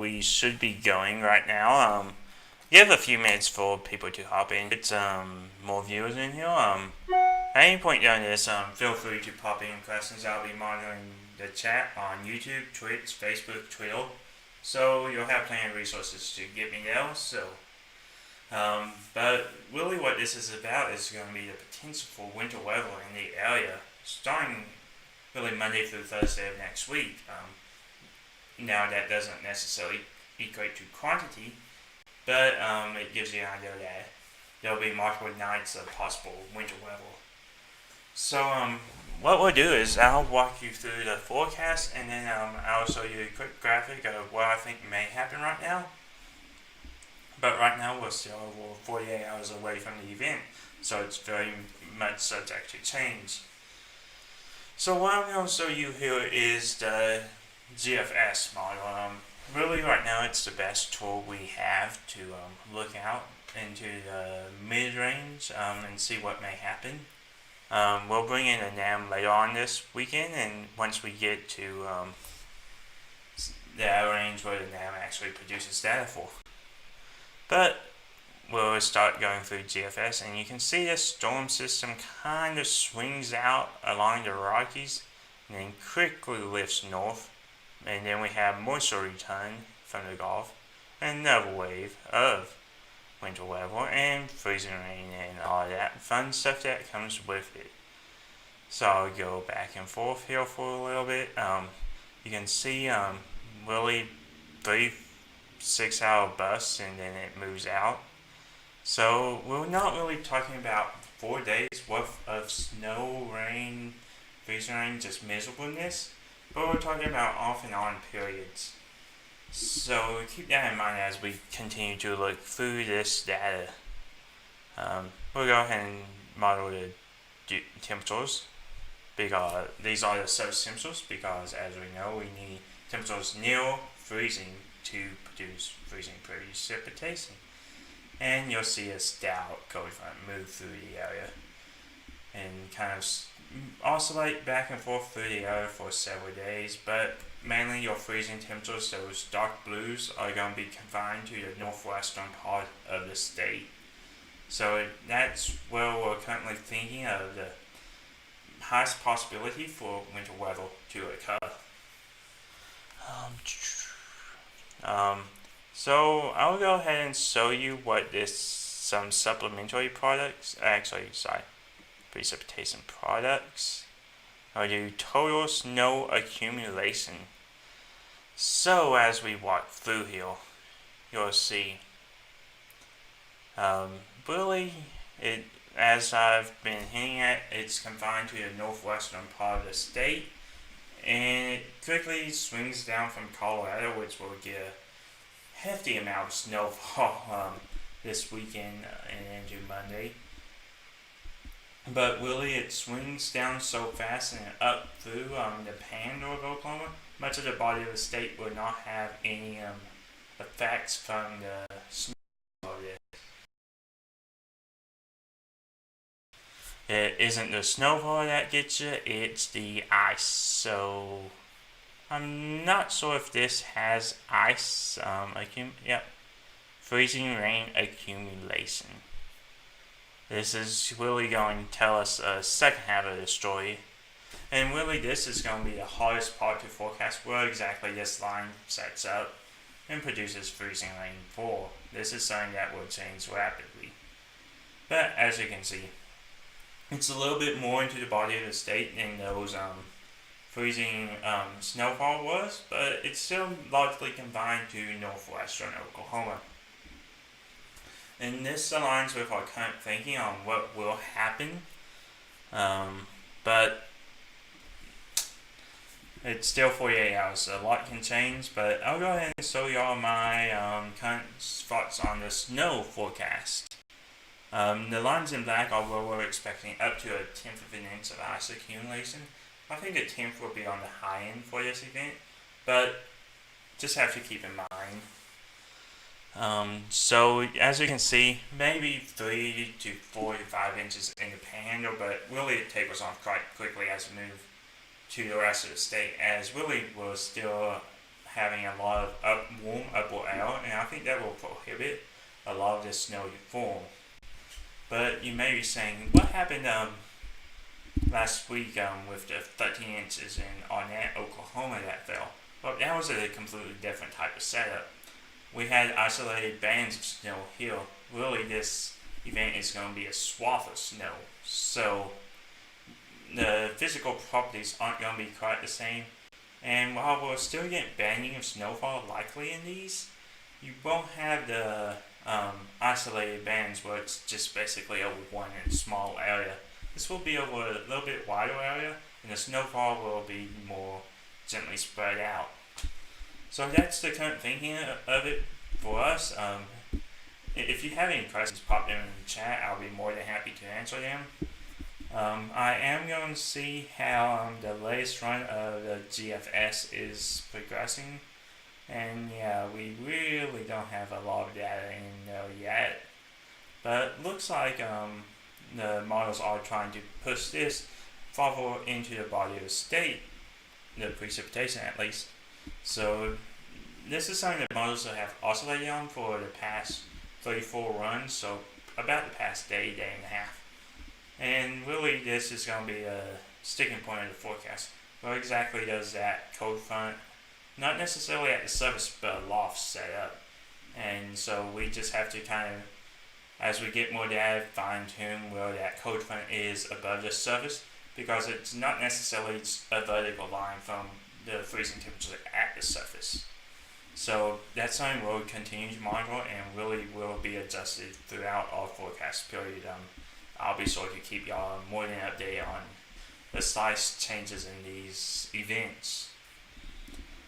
We should be going right now. You have a few minutes for people to hop in. It's more viewers in here. At any point during this, feel free to pop in questions. I'll be monitoring the chat on YouTube, Twitch, Facebook, Twitter. So you'll have plenty of resources to get me there. But really, what this is about is going to be the potential for winter weather in the area, starting really Monday through Thursday of next week. Now that doesn't necessarily equate to quantity, but it gives you an idea that there'll be multiple nights of possible winter weather. So what we'll do is I'll walk you through the forecast, and then I'll show you a quick graphic of what I think may happen right now. But right now we're still over 48 hours away from the event, so it's very much subject to change. So what I'm going to show you here is the GFS model. Really, right now, it's the best tool we have to look out into the mid-range and see what may happen. We'll bring in a NAM later on this weekend, and once we get to the range where the NAM actually produces data for. But we'll start going through GFS, and you can see this storm system kind of swings out along the Rockies and then quickly lifts north. And then we have moisture return from the Gulf, and another wave of winter weather and freezing rain and all that fun stuff that comes with it. So I'll go back and forth here for a little bit. You can see really 3-6 hour bursts, and then it moves out. So we're not really talking about 4 days worth of snow, rain, freezing rain, just miserableness. But we're talking about off and on periods. So keep that in mind as we continue to look through this data. We'll go ahead and model the temperatures, because these are the surface temperatures, because as we know, we need temperatures near freezing to produce freezing precipitation. And you'll see a stout going from move through the area and kind of oscillate back and forth through the area for several days, but mainly your freezing temperatures, those dark blues, are going to be confined to the northwestern part of the state. So that's where we're currently thinking of the highest possibility for winter weather to occur. So I'll go ahead and show you what some supplementary products, precipitation products, or do total snow accumulation. So as we walk through here, you'll see really, as I've been hinting at, it's confined to the northwestern part of the state, and it quickly swings down from Colorado, which will get a hefty amount of snowfall this weekend and into Monday. But really, it swings down so fast and up through the Panhandle of Oklahoma. Much of the body of the state will not have any effects from the snow. It isn't the snowfall that gets you, it's the ice. So I'm not sure if this has ice. Freezing rain accumulation. This is really going to tell us a second half of the story. And really, this is going to be the hardest part to forecast where exactly this line sets up and produces freezing rain for. This is something that will change rapidly. But as you can see, it's a little bit more into the body of the state than those freezing snowfall was, but it's still largely confined to northwestern Oklahoma. And this aligns with our current thinking on what will happen, but it's still 48 hours, so a lot can change. But I'll go ahead and show y'all my current thoughts on the snow forecast. The lines in black are where we're expecting up to a tenth of an inch of ice accumulation. I think a tenth will be on the high end for this event, but just have to keep in mind. So as you can see, maybe 3 to 4 to 5 inches in the Panhandle, but really it tapers off quite quickly as we move to the rest of the state, as really we'll still having a lot of warm upward air, and I think that will prohibit a lot of this snow to form. But you may be saying, what happened last week with the 13 inches in Arnett, Oklahoma that fell? Well, that was a completely different type of setup. We had isolated bands of snow here. Really, this event is going to be a swath of snow. So the physical properties aren't going to be quite the same. And while we'll still get banding of snowfall likely in these, you won't have the isolated bands where it's just basically over one small area. This will be over a little bit wider area, and the snowfall will be more gently spread out. So that's the current thinking of it for us. If you have any questions, pop them in the chat. I'll be more than happy to answer them. I am going to see how the latest run of the GFS is progressing. And yeah, we really don't have a lot of data in there yet. But it looks like the models are trying to push this farther into the body of the state, the precipitation at least. So this is something that models have oscillated on for the past 34 runs, so about the past day and a half. And really this is going to be a sticking point of the forecast. Where exactly does that cold front, not necessarily at the surface, but aloft set up? And so we just have to kind of, as we get more data, fine tune where that cold front is above the surface, because it's not necessarily a vertical line from the freezing temperature at the surface. So that's something we'll continue to monitor and really will be adjusted throughout our forecast period. I'll be sure to keep y'all more than updated on the slight changes in these events.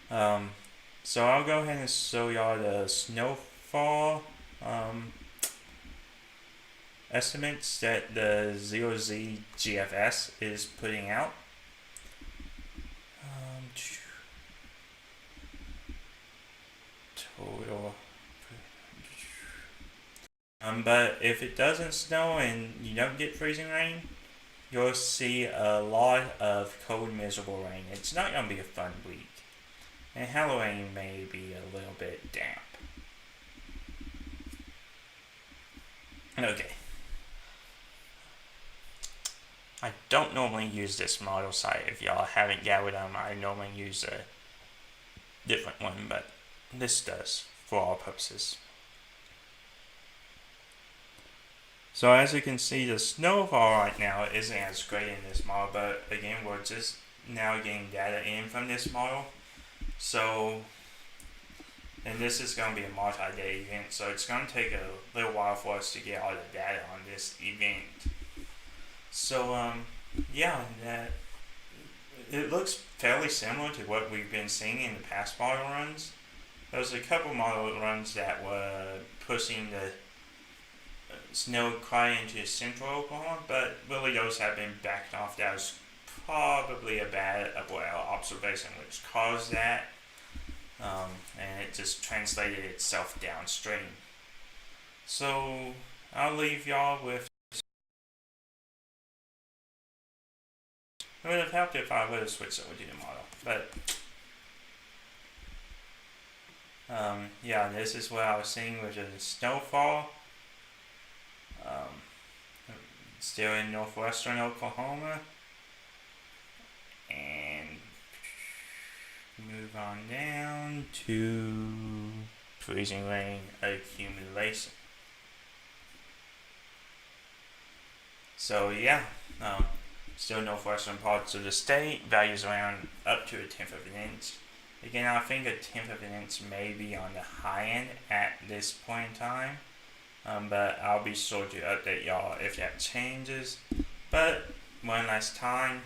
So I'll go ahead and show y'all the snowfall estimates that the ZOZ GFS is putting out. Total. But if it doesn't snow and you don't get freezing rain, you'll see a lot of cold, miserable rain. It's not going to be a fun week. And Halloween may be a little bit damp. Okay. I don't normally use this model site. If y'all haven't gathered them, I normally use a different one, but this does for all purposes. So as you can see, the snowfall right now isn't as great in this model, but again, we're just now getting data in from this model. So, and this is going to be a multi-day event, so it's going to take a little while for us to get all the data on this event. So, yeah, it looks fairly similar to what we've been seeing in the past model runs. There was a couple model runs that were pushing the snow quite into central Oklahoma, but really those have been backed off. That was probably a bad upward observation which caused that, and it just translated itself downstream. So I'll leave y'all with, it would have helped if I would have switched over to the model, but yeah, this is what I was seeing with the snowfall. Still in northwestern Oklahoma, and move on down to freezing rain accumulation. So yeah, still northwestern parts of the state, values around up to a 1/10 of an inch. Again, I think a 1/10 of an inch may be on the high end at this point in time. But I'll be sure to update y'all if that changes. But one last time,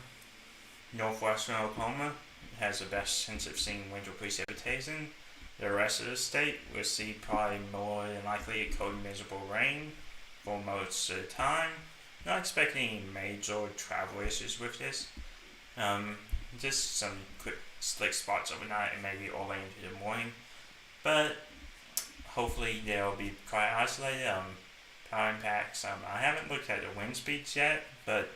northwestern Oklahoma has the best chance of seeing winter precipitation. The rest of the state will see probably more than likely a cold, miserable rain for most of the time. Not expecting any major travel issues with this. Just some quick slick spots overnight and maybe early into the morning. But hopefully they'll be quite isolated. Power impacts. I haven't looked at the wind speeds yet, but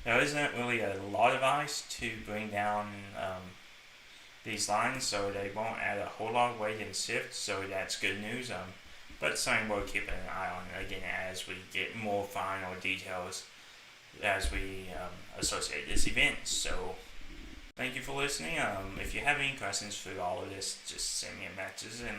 there isn't really a lot of ice to bring down these lines, so they won't add a whole lot of weight and shift, so that's good news. But it's something we'll keep an eye on again as we get more final details as we associate this event. So thank you for listening. If you have any questions through all of this, just send me a message and